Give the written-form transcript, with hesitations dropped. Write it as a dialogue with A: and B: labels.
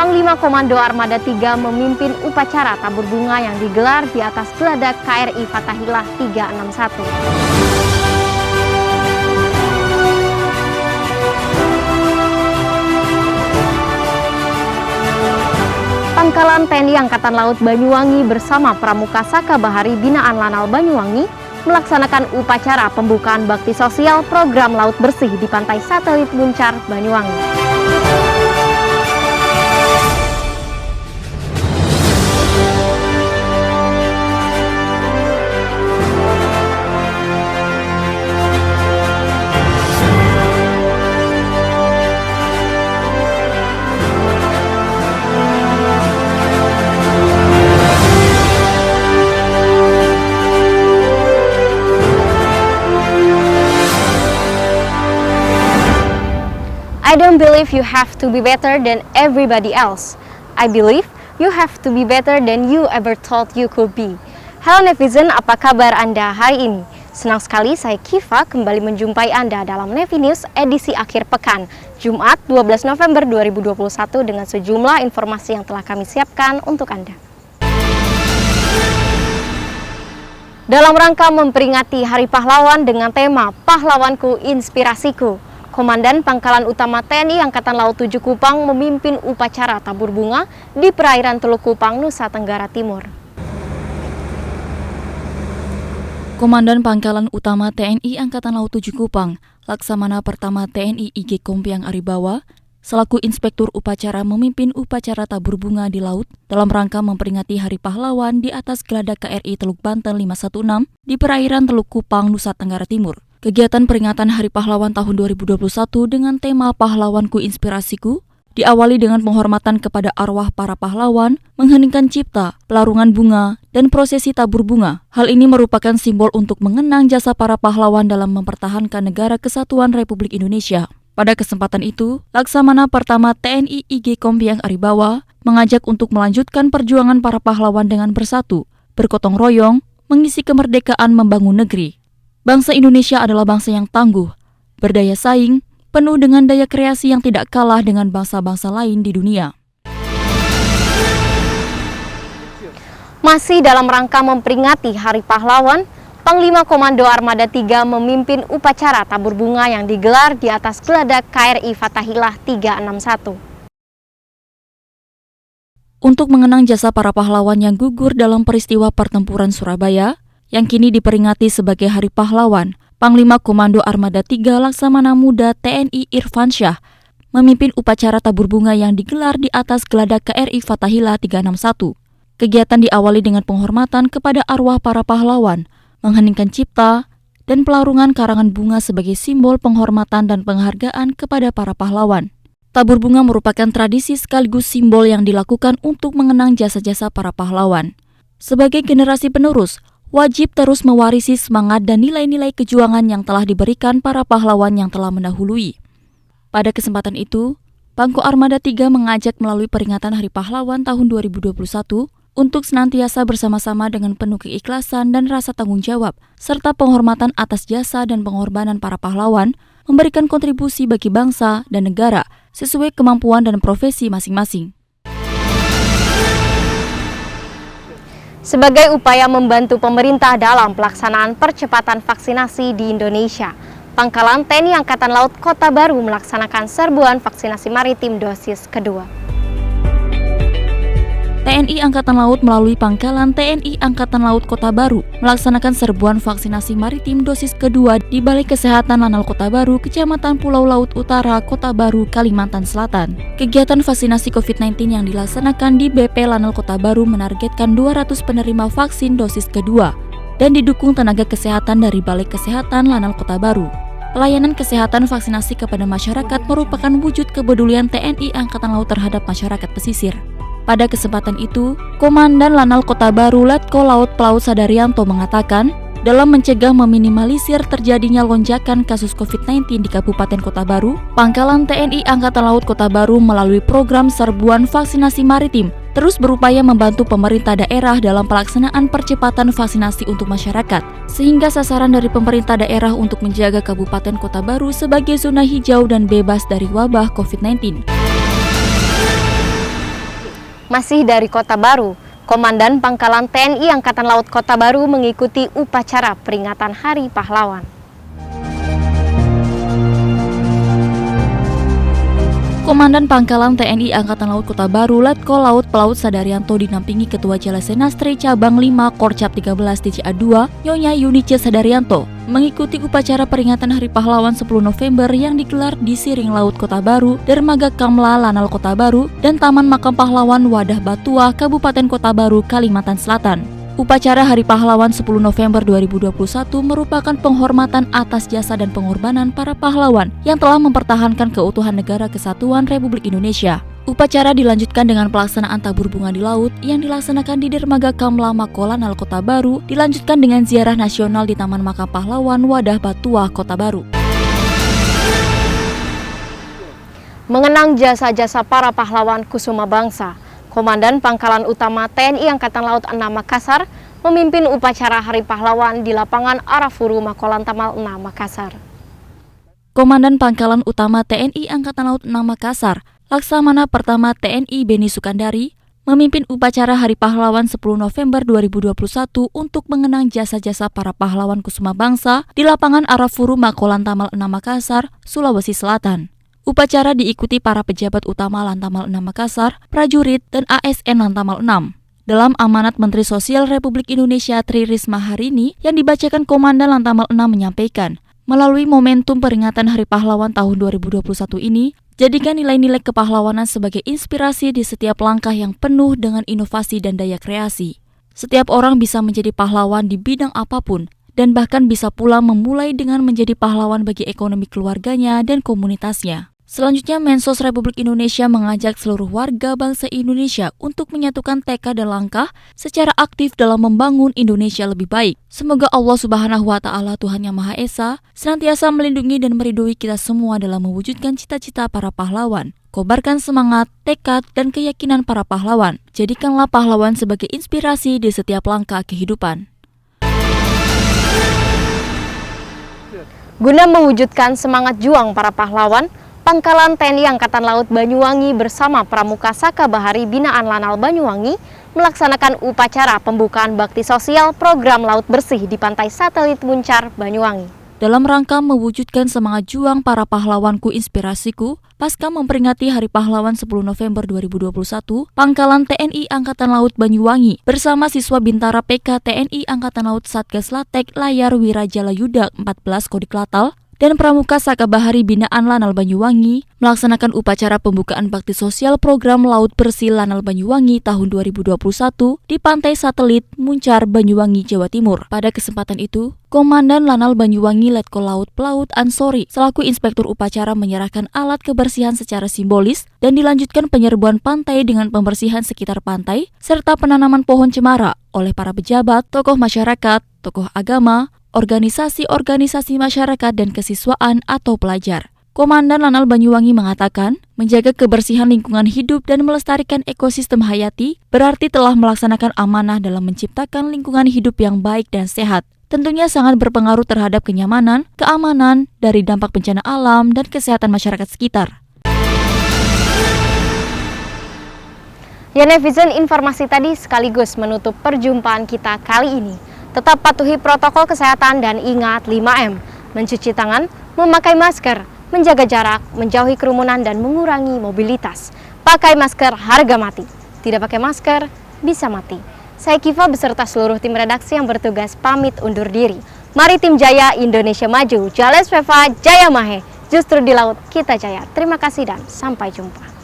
A: Panglima Komando Armada 3 memimpin upacara tabur bunga yang digelar di atas geladak KRI Fathahillah 361. Pangkalan TNI Angkatan Laut Banyuwangi bersama Pramuka Saka Bahari Binaan Lanal Banyuwangi melaksanakan upacara pembukaan bakti sosial program Laut Bersih di Pantai Satelit Muncar, Banyuwangi. I don't believe you have to be better than everybody else. I believe you have to be better than you ever thought you could be. Halo netizen, apa kabar Anda hari ini? Senang sekali saya Kiva kembali menjumpai Anda dalam Nevi News edisi akhir pekan, Jumat 12 November 2021 dengan sejumlah informasi yang telah kami siapkan untuk Anda. Dalam rangka memperingati Hari Pahlawan dengan tema Pahlawanku Inspirasiku, Komandan Pangkalan Utama TNI Angkatan Laut 7 Kupang memimpin upacara tabur bunga di perairan Teluk Kupang, Nusa Tenggara Timur.
B: Komandan Pangkalan Utama TNI Angkatan Laut 7 Kupang, Laksamana Pertama TNI IG Kompiang Aribawa, selaku Inspektur Upacara memimpin upacara tabur bunga di laut dalam rangka memperingati Hari Pahlawan di atas geladak KRI Teluk Banten 516 di perairan Teluk Kupang, Nusa Tenggara Timur. Kegiatan peringatan Hari Pahlawan tahun 2021 dengan tema Pahlawanku Inspirasiku diawali dengan penghormatan kepada arwah para pahlawan, mengheningkan cipta, pelarungan bunga, dan prosesi tabur bunga. Hal ini merupakan simbol untuk mengenang jasa para pahlawan dalam mempertahankan negara kesatuan Republik Indonesia. Pada kesempatan itu, Laksamana Pertama TNI IG Kompiang Aribawa mengajak untuk melanjutkan perjuangan para pahlawan dengan bersatu, bergotong royong, mengisi kemerdekaan membangun negeri. Bangsa Indonesia adalah bangsa yang tangguh, berdaya saing, penuh dengan daya kreasi yang tidak kalah dengan bangsa-bangsa lain di dunia.
A: Masih dalam rangka memperingati Hari Pahlawan, Panglima Komando Armada 3 memimpin upacara tabur bunga yang digelar di atas geladak KRI Fathahillah 361.
B: Untuk mengenang jasa para pahlawan yang gugur dalam peristiwa pertempuran Surabaya, yang kini diperingati sebagai Hari Pahlawan, Panglima Komando Armada 3 Laksamana Muda TNI Irfansyah memimpin upacara tabur bunga yang digelar di atas geladak KRI Fathahillah 361. Kegiatan diawali dengan penghormatan kepada arwah para pahlawan, mengheningkan cipta, dan pelarungan karangan bunga sebagai simbol penghormatan dan penghargaan kepada para pahlawan. Tabur bunga merupakan tradisi sekaligus simbol yang dilakukan untuk mengenang jasa-jasa para pahlawan. Sebagai generasi penerus, wajib terus mewarisi semangat dan nilai-nilai kejuangan yang telah diberikan para pahlawan yang telah mendahului. Pada kesempatan itu, Pangko Armada 3 mengajak melalui peringatan Hari Pahlawan tahun 2021 untuk senantiasa bersama-sama dengan penuh keikhlasan dan rasa tanggung jawab, serta penghormatan atas jasa dan pengorbanan para pahlawan, memberikan kontribusi bagi bangsa dan negara sesuai kemampuan dan profesi masing-masing.
A: Sebagai upaya membantu pemerintah dalam pelaksanaan percepatan vaksinasi di Indonesia, Pangkalan TNI Angkatan Laut Kota Baru melaksanakan serbuan vaksinasi maritim dosis kedua.
B: TNI Angkatan Laut melalui Pangkalan TNI Angkatan Laut Kota Baru melaksanakan serbuan vaksinasi maritim dosis kedua di Balai Kesehatan Lanal Kota Baru, Kecamatan Pulau Laut Utara, Kota Baru, Kalimantan Selatan. Kegiatan vaksinasi COVID-19 yang dilaksanakan di BP Lanal Kota Baru menargetkan 200 penerima vaksin dosis kedua dan didukung tenaga kesehatan dari Balai Kesehatan Lanal Kota Baru. Pelayanan kesehatan vaksinasi kepada masyarakat merupakan wujud kepedulian TNI Angkatan Laut terhadap masyarakat pesisir. Pada kesempatan itu, Komandan Lanal Kota Baru Letko Laut Pelaut Sadarianto mengatakan, dalam mencegah meminimalisir terjadinya lonjakan kasus COVID-19 di Kabupaten Kota Baru, Pangkalan TNI Angkatan Laut Kota Baru melalui program serbuan vaksinasi maritim terus berupaya membantu pemerintah daerah dalam pelaksanaan percepatan vaksinasi untuk masyarakat, sehingga sasaran dari pemerintah daerah untuk menjaga Kabupaten Kota Baru sebagai zona hijau dan bebas dari wabah COVID-19.
A: Masih dari Kota Baru, Komandan Pangkalan TNI Angkatan Laut Kota Baru mengikuti upacara peringatan Hari Pahlawan.
B: Komandan Pangkalan TNI Angkatan Laut Kota Baru Letkol Laut Pelaut Sadaryanto dinampingi Ketua Jalasenastre Cabang 5 Korcap 13 TCA2 Nyonya Yunice Sadaryanto mengikuti upacara peringatan Hari Pahlawan 10 November yang digelar di Siring Laut Kota Baru, Dermaga Kamla Lanal Kota Baru, dan Taman Makam Pahlawan Wadah Batua, Kabupaten Kota Baru, Kalimantan Selatan. Upacara Hari Pahlawan 10 November 2021 merupakan penghormatan atas jasa dan pengorbanan para pahlawan yang telah mempertahankan keutuhan Negara Kesatuan Republik Indonesia. Upacara dilanjutkan dengan pelaksanaan tabur bunga di laut yang dilaksanakan di Dermaga Kamla Makolanal Kota Baru, dilanjutkan dengan ziarah nasional di Taman Makam Pahlawan Wadah Batua, Kota Baru.
A: Mengenang jasa-jasa para pahlawan Kusuma Bangsa, Komandan Pangkalan Utama TNI Angkatan Laut 6 Makassar memimpin upacara Hari Pahlawan di lapangan Arafuru Makolan Tamal 6 Makassar.
B: Komandan Pangkalan Utama TNI Angkatan Laut 6 Makassar, Laksamana Pertama TNI Beni Sukandari, memimpin upacara Hari Pahlawan 10 November 2021 untuk mengenang jasa-jasa para pahlawan Kusuma Bangsa di lapangan Arafuru Makolan Tamal 6 Makassar, Sulawesi Selatan. Upacara diikuti para pejabat utama Lantamal 6 Makassar, prajurit, dan ASN Lantamal 6. Dalam amanat Menteri Sosial Republik Indonesia Tri Risma hari ini yang dibacakan Komandan Lantamal 6 menyampaikan, melalui momentum peringatan Hari Pahlawan tahun 2021 ini, jadikan nilai-nilai kepahlawanan sebagai inspirasi di setiap langkah yang penuh dengan inovasi dan daya kreasi. Setiap orang bisa menjadi pahlawan di bidang apapun, dan bahkan bisa pula memulai dengan menjadi pahlawan bagi ekonomi keluarganya dan komunitasnya. Selanjutnya, Mensos Republik Indonesia mengajak seluruh warga bangsa Indonesia untuk menyatukan tekad dan langkah secara aktif dalam membangun Indonesia lebih baik. Semoga Allah Subhanahu wa Ta'ala, Tuhan Yang Maha Esa, senantiasa melindungi dan meridhoi kita semua dalam mewujudkan cita-cita para pahlawan. Kobarkan semangat, tekad, dan keyakinan para pahlawan. Jadikanlah pahlawan sebagai inspirasi di setiap langkah kehidupan.
A: Guna mewujudkan semangat juang para pahlawan, Pangkalan TNI Angkatan Laut Banyuwangi bersama Pramuka Saka Bahari Binaan Lanal Banyuwangi melaksanakan upacara pembukaan bakti sosial program Laut Bersih di Pantai Satelit Muncar, Banyuwangi.
B: Dalam rangka mewujudkan semangat juang para pahlawanku inspirasiku, pasca memperingati Hari Pahlawan 10 November 2021, Pangkalan TNI Angkatan Laut Banyuwangi bersama siswa Bintara PK TNI Angkatan Laut Satgas Latek Layar Wirajala Yudak 14 Kodik Latal dan Pramuka Saka Bahari Binaan Lanal Banyuwangi melaksanakan upacara pembukaan bakti sosial program Laut Bersih Lanal Banyuwangi tahun 2021 di Pantai Satelit Muncar, Banyuwangi, Jawa Timur. Pada kesempatan itu, Komandan Lanal Banyuwangi Letkol Laut Pelaut Ansori selaku inspektur upacara menyerahkan alat kebersihan secara simbolis dan dilanjutkan penyerbuan pantai dengan pembersihan sekitar pantai serta penanaman pohon cemara oleh para pejabat, tokoh masyarakat, tokoh agama, organisasi-organisasi masyarakat dan kesiswaan atau pelajar. Komandan Lanal Banyuwangi mengatakan, menjaga kebersihan lingkungan hidup dan melestarikan ekosistem hayati berarti telah melaksanakan amanah dalam menciptakan lingkungan hidup yang baik dan sehat. Tentunya sangat berpengaruh terhadap kenyamanan, keamanan dari dampak bencana alam dan kesehatan masyarakat sekitar.
A: Ya netizen, informasi tadi sekaligus menutup perjumpaan kita kali ini. Tetap patuhi protokol kesehatan dan ingat 5M, mencuci tangan, memakai masker, menjaga jarak, menjauhi kerumunan dan mengurangi mobilitas. Pakai masker harga mati. Tidak pakai masker bisa mati. Saya Kiva beserta seluruh tim redaksi yang bertugas pamit undur diri. Mari tim Jaya Indonesia maju. Jales Veva Jaya Mahe. Justru di laut kita jaya. Terima kasih dan sampai jumpa.